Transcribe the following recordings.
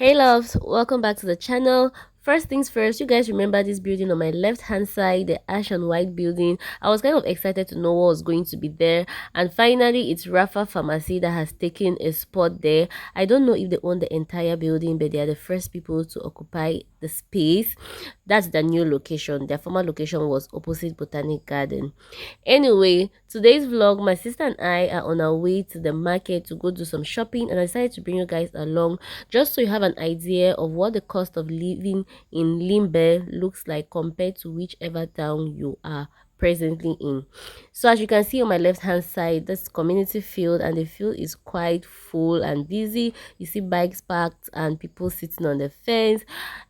Hey loves, welcome back to the channel. First things first, you guys remember this building on my left hand side, the ash and white building. I was kind of excited to know what was going to be there, and finally it's Rafa Pharmacy that has taken a spot there. I don't know if they own the entire building, but they are the first people to occupy the space. That's their new location. Their former location was opposite Botanic Garden. Anyway, today's vlog, my sister and I are on our way to the market to go do some shopping, and I decided to bring you guys along just so you have an idea of what the cost of living in Limbe looks like compared to whichever town you are presently in. So as you can see on my left hand side, this community field, and the field is quite full and busy. You see bikes parked and people sitting on the fence.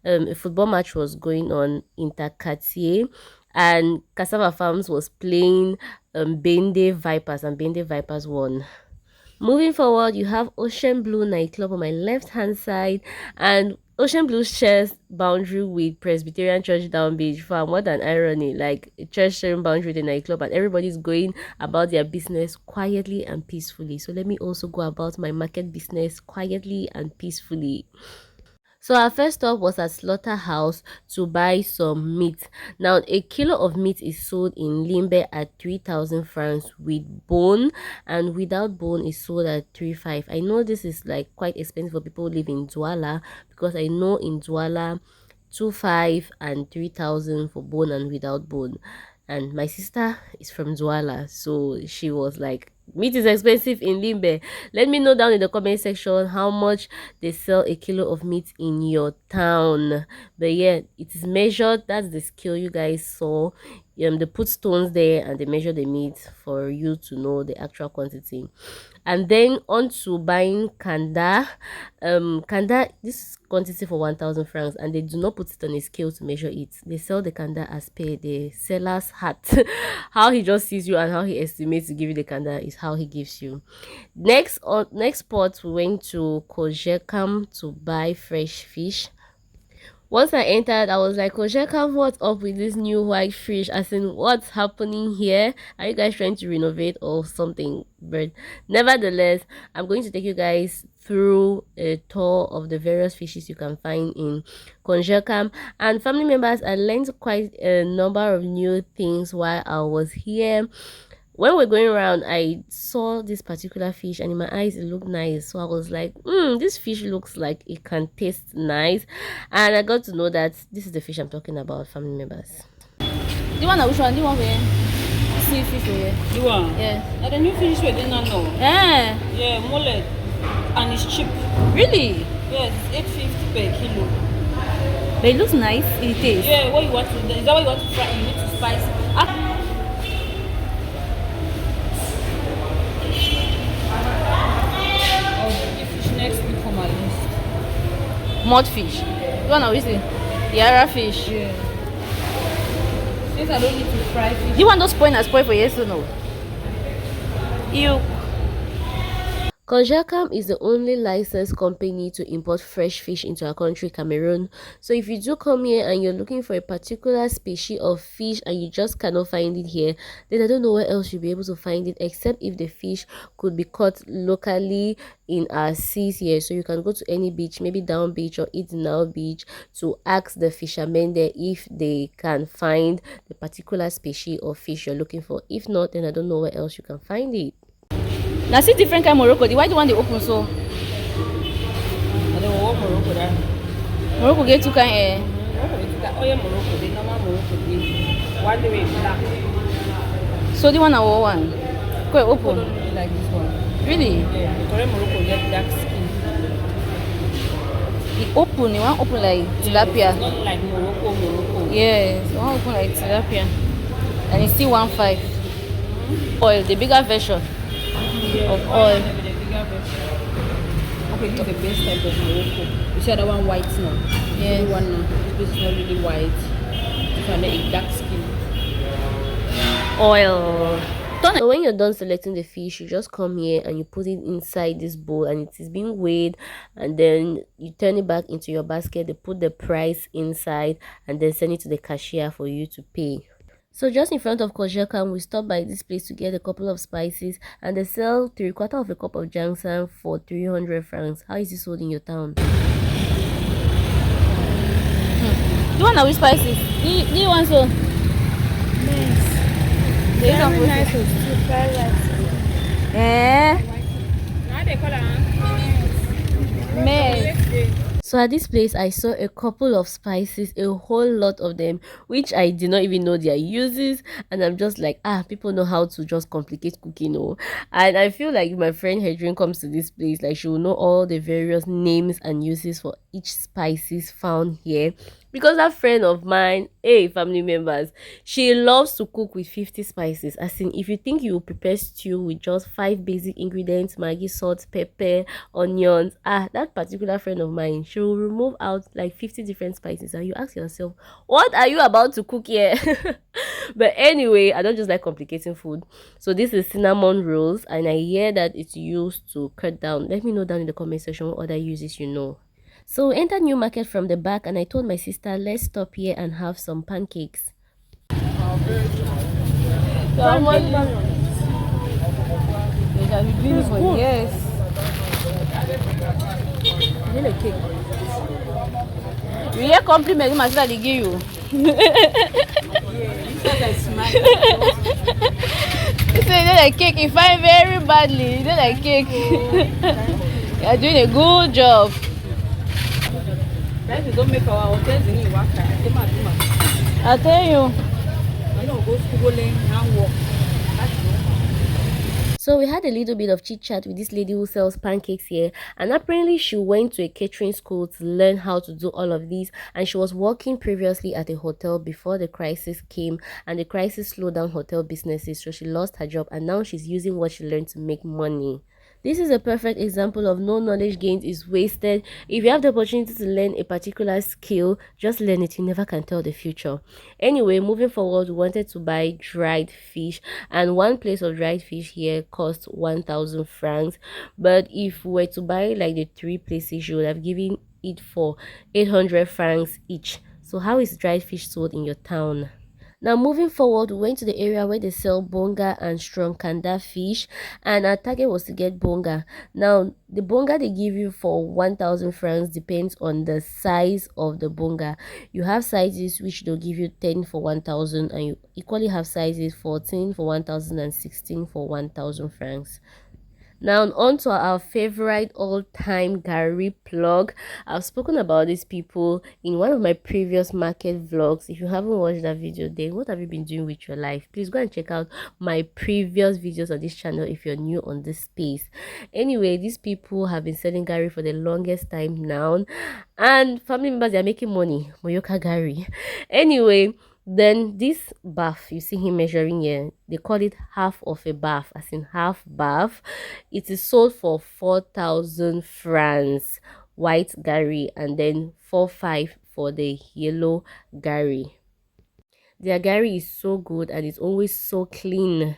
A football match was going on intercartier, and Cassava Farms was playing Bende Vipers, and Bende Vipers won. Moving forward, you have Ocean Blue nightclub on my left hand side, and Ocean Blue shares boundary with Presbyterian Church Down Beach. For more than irony, like a church sharing boundary with a nightclub, and everybody's going about their business quietly and peacefully. So let me also go about my market business quietly and peacefully. So our first stop was at Slaughterhouse to buy some meat. Now a kilo of meat is sold in Limbe at 3,000 francs with bone, and without bone is sold at 3,500. I know this is like quite expensive for people who live in Douala, because I know in Douala 2,500 and 3,000 for bone and without bone. And my sister is from Douala, so she was like, meat is expensive in Limbe. Let me know down in the comment section how much they sell a kilo of meat in your town. But yeah, it is measured. That's the scale you guys saw. They put stones there and they measure the meat for you to know the actual quantity. And then on to buying Kanda. Kanda, this quantity for 1,000 francs, and they do not put it on a scale to measure it. They sell the Kanda as per the seller's heart. How he just sees you and how he estimates to give you the Kanda is how he gives you. Next spot, we went to Kojekam to buy fresh fish. Once I entered, I was like, Kojekam, what's up with this new white fish? As in, what's happening here? Are you guys trying to renovate or something? But nevertheless, I'm going to take you guys through a tour of the various fishes you can find in Kojekam. And family members, I learned quite a number of new things while I was here. When we're going around, I saw this particular fish and in my eyes it looked nice, so I was like, this fish looks like it can taste nice. And I got to know that this is the fish I'm talking about, family members. The one which one? The one where see fish where? The one? Yeah. And the new fish we did not know. Yeah. Yeah, mullet. And it's cheap. Really? Yes, it's 850 per kilo. But it looks nice. It tastes. Yeah, what you want to, is that what you want to fry? You need to spice. Next week for my list. Mudfish. The one we see. The Ara fish. Yeah. Since I don't need to fry fish. The one those spoil for yes or no? You. Konjakam is the only licensed company to import fresh fish into our country, Cameroon. So if you do come here and you're looking for a particular species of fish and you just cannot find it here, then I don't know where else you'll be able to find it, except if the fish could be caught locally in our seas here. So you can go to any beach, maybe Down Beach or Idenau Beach, to ask the fishermen there if they can find the particular species of fish you're looking for. If not, then I don't know where else you can find it. Now see different kind of Morocco. Why the one they open so? I don't want Morocco there. Morocco get two kind eh. Oh yeah, Morocco. The normal Morocco. One day black. So the one I want. Go I open. don't really like this one. Really? Yeah, the Korean Morocco get dark skin. The open, you want open like tilapia. It's not like Morocco. Yes, you want open like tilapia. And it's still 1.5. Oil, the bigger version. Yeah, of oil. Okay, this is the best type of Morocco. You see that one white now? Yes. The one now. This is not really white. It's a dark skin. Oil. So when you're done selecting the fish, you just come here and you put it inside this bowl, and it is being weighed, and then you turn it back into your basket. They put the price inside and then send it to the cashier for you to pay. So just in front of Kojekan, we stopped by this place to get a couple of spices, and they sell 3/4 of a cup of Jangsan for 300 francs. How is this sold in your town? The one with spices. Do you want so? Nice. Very nice with super rice. Eh? Now they call it Mess. So at this place, I saw a couple of spices, a whole lot of them, which I did not even know their uses. And I'm just like, people know how to just complicate cooking, oh. And I feel like if my friend Hedrin comes to this place, like she will know all the various names and uses for each spices found here. Because that friend of mine, hey, family members, she loves to cook with 50 spices. As in, if you think you will prepare stew with just 5 basic ingredients, Maggi, salt, pepper, onions, that particular friend of mine, she will remove out like 50 different spices, and you ask yourself, what are you about to cook here? But anyway, I don't just like complicating food. So this is cinnamon rolls, and I hear that it's used to cut down. Let me know down in the comment section what other uses you know. So we entered New Market from the back, and I told my sister, let's stop here and have some pancakes. Yes. You hear compliment my sister they give you. You say you don't like cake, you find very badly. You don't like cake. You are doing a good job. don't make our hotels in Iwaka. I tell you. I know go schooling and work. So we had a little bit of chit chat with this lady who sells pancakes here, and apparently she went to a catering school to learn how to do all of these, and she was working previously at a hotel before the crisis came, and the crisis slowed down hotel businesses, so she lost her job, and now she's using what she learned to make money. This is a perfect example of no knowledge gained is wasted. If you have the opportunity to learn a particular skill, just learn it. You never can tell the future. Anyway, moving forward, we wanted to buy dried fish, and one place of dried fish here cost 1,000 francs. But if we were to buy like the 3 places, you would have given it for 800 francs each. So how is dried fish sold in your town? Now moving forward, we went to the area where they sell Bunga and strong Kanda fish, and our target was to get Bunga. Now the Bunga they give you for 1,000 francs depends on the size of the Bunga. You have sizes which they'll give you 10 for 1,000, and you equally have sizes 14 for 1,000 and 16 for 1,000 francs. Now on to our favorite all-time Gary plug. I've spoken about these people in one of my previous market vlogs. If you haven't watched that video, then what have you been doing with your life? Please go and check out my previous videos on this channel if you're new on this space. Anyway, these people have been selling Gary for the longest time now, and family members, they are making money. Moyoka Gary. Anyway, then this bath, you see him measuring here, they call it half of a bath, as in half bath. It is sold for 4,000 francs, white Gary, and then 4,500 for the yellow Gary. Their Gary is so good and it's always so clean.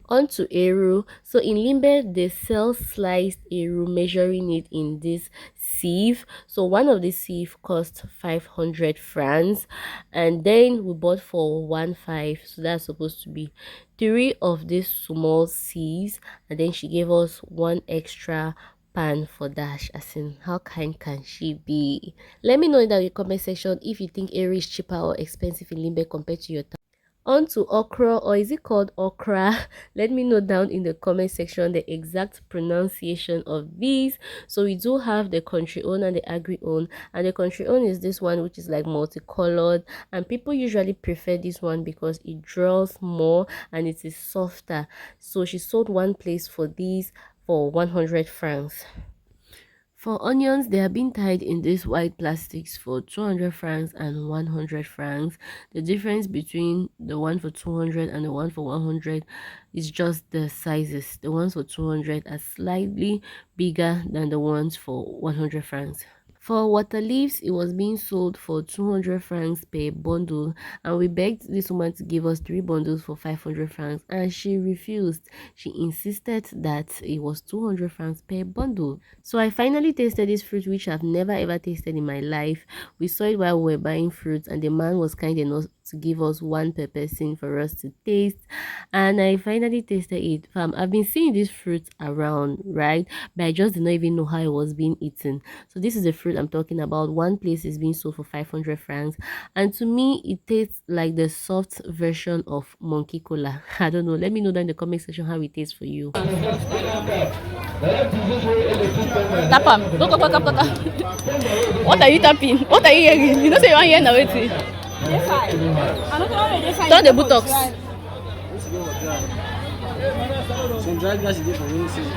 On to Eru. So in Limbe, they sell sliced Eru, measuring it in this sieve. So one of the sieve cost 500 francs, and then we bought for 1,500. So that's supposed to be 3 of these small sieves, and then she gave us 1 extra pan for dash. As in, how kind can she be? Let me know in the comment section if you think Eru is cheaper or expensive in Limbe compared to your town. On to okra, or is it called okra? Let me know down in the comment section the exact pronunciation of these. So we do have the country owned and the agri owned, and the country owned is this one, which is like multicolored, and people usually prefer this one because it draws more and it is softer. So she sold one place for these for 100 francs. For onions, they are being tied in these white plastics for 200 francs and 100 francs. The difference between the one for 200 and the one for 100 is just the sizes. The ones for 200 are slightly bigger than the ones for 100 francs. For water leaves, it was being sold for 200 francs per bundle, and we begged this woman to give us 3 bundles for 500 francs, and she refused. She insisted that it was 200 francs per bundle. So I finally tasted this fruit, which I've never ever tasted in my life. We saw it while we were buying fruits, and the man was kind enough to give us one per person for us to taste. And I finally tasted it. I've been seeing this fruit around, right? But I just did not even know how it was being eaten. So this is the fruit I'm talking about. One place is being sold for 500 francs. And to me, it tastes like the soft version of monkey cola. I don't know. Let me know down in the comment section how it tastes for you. Tap am. Look up, tap, tap, tap. What are you tapping? What are you hearing? You know say you want hear now wetin. Turn the buttocks. Some dry grass is there for rainy season.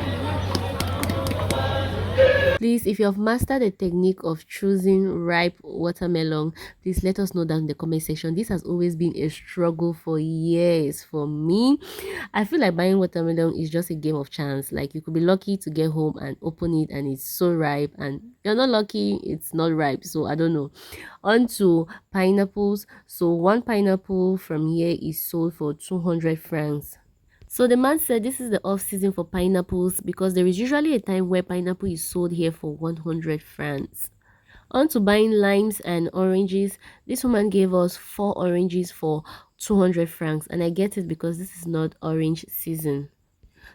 Please, if you have mastered the technique of choosing ripe watermelon, please let us know down in the comment section. This has always been a struggle for years for me. I feel like buying watermelon is just a game of chance. Like, you could be lucky to get home and open it and it's so ripe, and you're not lucky, it's not ripe. So I don't know. On to pineapples. So one pineapple from here is sold for 200 francs. So the man said this is the off season for pineapples because there is usually a time where pineapple is sold here for 100 francs. On to buying limes and oranges. This woman gave us 4 oranges for 200 francs, and I get it because this is not orange season.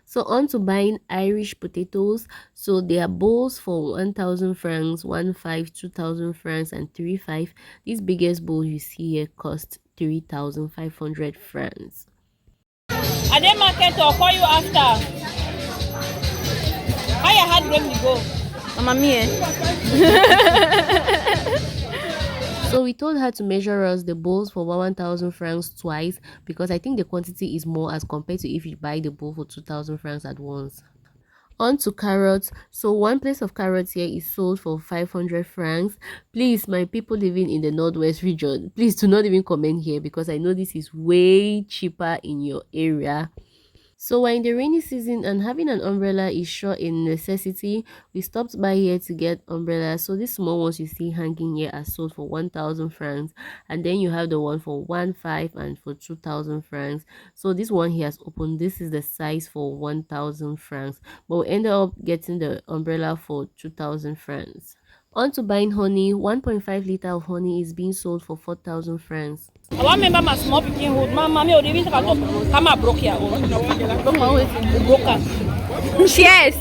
So on to buying Irish potatoes. So they are bowls for 1,000 francs, 1,500, 2,000 francs, and 3,500. This biggest bowl you see here cost 3,500 francs. I dey market or call you after. How your heart break me go? Mama me So we told her to measure us the bowls for 1,000 francs twice because I think the quantity is more as compared to if you buy the bowl for 2,000 francs at once. On to carrots. So one place of carrots here is sold for 500 francs. Please, my people living in the northwest region, please do not even comment here because I know this is way cheaper in your area. So we're in the rainy season and having an umbrella is sure a necessity. We stopped by here to get umbrellas. So these small ones you see hanging here are sold for 1,000 francs, and then you have the one for 1,500 and for 2,000 francs. So this one here has opened. This is the size for 1,000 francs, but we ended up getting the umbrella for 2,000 francs. On to buying honey. 1.5 liter of honey is being sold for 4,000 francs. I want remember my small picking hood. My mommy would even talk about come and broke here. Broke my way. Broke her. Cheers.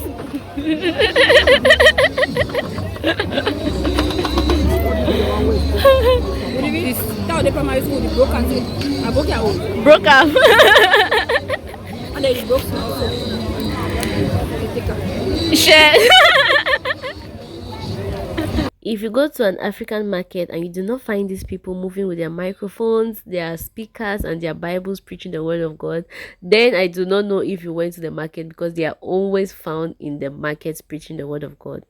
This that the primary school the broke her. I broke her own. Broke her. And then it broke also. Cheers. If you go to an African market and you do not find these people moving with their microphones, their speakers, and their Bibles preaching the word of God, then I do not know if you went to the market because they are always found in the markets preaching the word of God.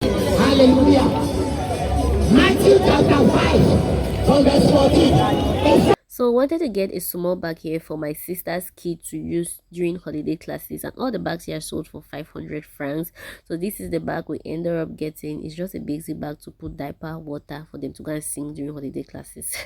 Hallelujah. Matthew chapter 5, from verse 14. So I wanted to get a small bag here for my sister's kid to use during holiday classes, and all the bags here are sold for 500 francs. So this is the bag we ended up getting. It's just a basic bag to put diaper, water for them to go and sing during holiday classes.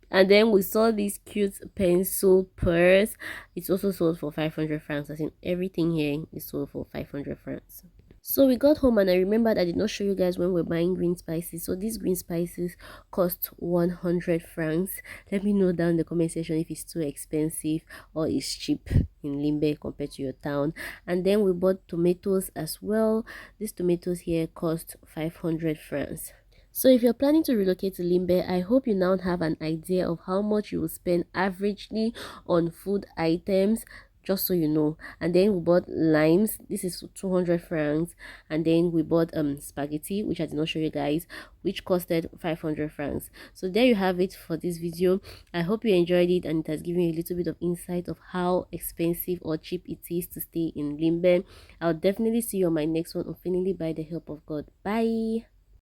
And then we saw this cute pencil purse. It's also sold for 500 francs. I think everything here is sold for 500 francs. So we got home and I remembered I did not show you guys when we're buying green spices. So these green spices cost 100 francs. Let me know down in the comment section if it's too expensive or it's cheap in Limbe compared to your town. And then we bought tomatoes as well. These tomatoes here cost 500 francs. So if you're planning to relocate to Limbe, I hope you now have an idea of how much you will spend averagely on food items, just so you know. And then we bought limes. This is 200 francs. And then we bought spaghetti, which I did not show you guys, which costed 500 francs. So there you have it for this video. I hope you enjoyed it and it has given you a little bit of insight of how expensive or cheap it is to stay in Limbe. I'll definitely see you on my next one, Finally by the help of God. Bye.